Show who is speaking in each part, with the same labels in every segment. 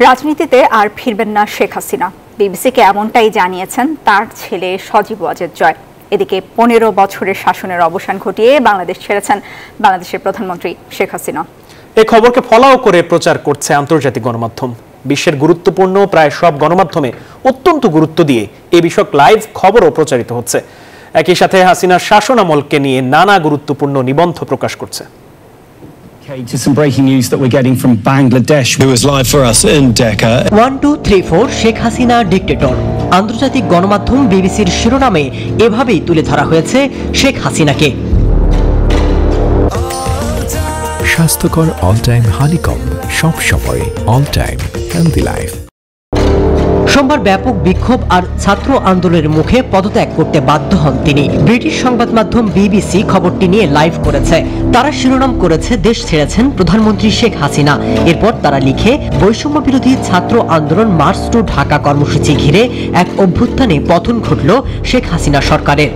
Speaker 1: রাজনীতিতে আর ফিরবেন না শেখ হাসিনা, বিবিসিকে এমনটাই জানিয়েছেন তার ছেলে সজীব ওয়াজেদ জয়। এদিকে 15 বছরের শাসনের অবসান ঘটিয়ে বাংলাদেশ ছেড়েছেন বাংলাদেশের প্রধানমন্ত্রী শেখ হাসিনা।
Speaker 2: এই খবরকে ফলাও করে প্রচার করছে আন্তর্জাতিক গণমাধ্যম। বিশ্বের গুরুত্বপূর্ণ প্রায় সব গণমাধ্যমে অত্যন্ত গুরুত্ব দিয়ে এই বিষয়ক লাইভ খবরও প্রচারিত হচ্ছে। একই সাথে হাসিনার শাসনামলকে নিয়ে নানা গুরুত্বপূর্ণ নিবন্ধ প্রকাশ করছে।
Speaker 3: To some breaking news that we're getting from Bangladesh, who is live for us in Dhaka.
Speaker 4: 1 2 3 4 Sheikh Hasina dictator. আন্তর্জাতিক গণমাধ্যম বিবিসির শিরোনামে এভাবেই তুলে ধরা হয়েছে শেখ হাসিনাকে।
Speaker 5: স্বাস্থ্যকর অল টাইম হানিকম, সব সময় অল টাইম হেলদি লাইফ।
Speaker 4: সোমবার ব্যাপক বিক্ষোভ আর ছাত্র আন্দোলনের মুখে পদত্যাগ করতে বাধ্য হন তিনি। ব্রিটিশ সংবাদ মাধ্যম বিবিসি খবরটি নিয়ে লাইভ করেছে। তারা শিরোনাম করেছে, দেশ ছেড়েছেন প্রধানমন্ত্রী শেখ হাসিনা। এরপর তারা লিখে, বৈষম্য বিরোধী ছাত্র আন্দোলন মার্চ টু ঢাকা কর্মসূচি ঘিরে এক অভ্যুত্থানে পতন ঘটল শেখ হাসিনা সরকারের।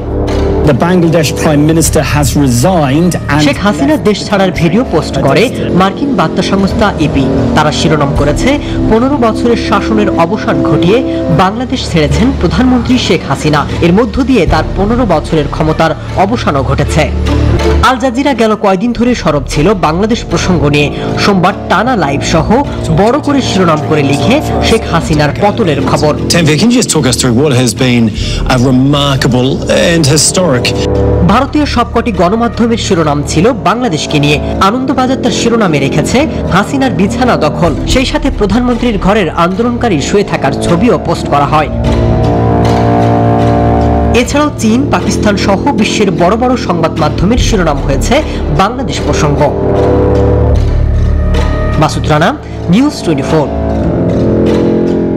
Speaker 3: The Bangladesh Prime Minister has resigned and
Speaker 4: Sheikh Hasina দেশ ছাড়ার ভিডিও পোস্ট করে মার্কিন বার্তা সংস্থা এপি। তারা শিরোনাম করেছে, 15 বছরের শাসনের অবসান ঘটিয়ে বাংলাদেশ ছেড়েছেন প্রধানমন্ত্রী শেখ হাসিনা। এর মধ্য দিয়ে তার 15 বছরের ক্ষমতার অবসানও ঘটেছে। আল জাজিরা গেল কয়েকদিন ধরে সরব ছিল বাংলাদেশ প্রসঙ্গ নিয়ে। সোমবার টানা লাইভ সহ বড় করে শিরোনাম করে লিখে শেখ হাসিনার পতনের খবর।
Speaker 6: Tanvir, can you just talk us through what has been a remarkable and historic?
Speaker 4: ভারতীয় সবকটি গণমাধ্যমের শিরোনাম ছিল বাংলাদেশকে নিয়ে। আনন্দবাজার তার শিরোনামে রেখেছে হাসিনার বিছানা দখল, সেই সাথে প্রধানমন্ত্রীর ঘরের আন্দোলনকারী শুয়ে থাকার ছবিও পোস্ট করা হয়। এছাড়াও চীন, পাকিস্তান সহ বিশ্বের বড় বড় সংবাদ মাধ্যমের শিরোনাম হয়েছে বাংলাদেশ প্রসঙ্গ। মাসুদ রানা, নিউজ 24।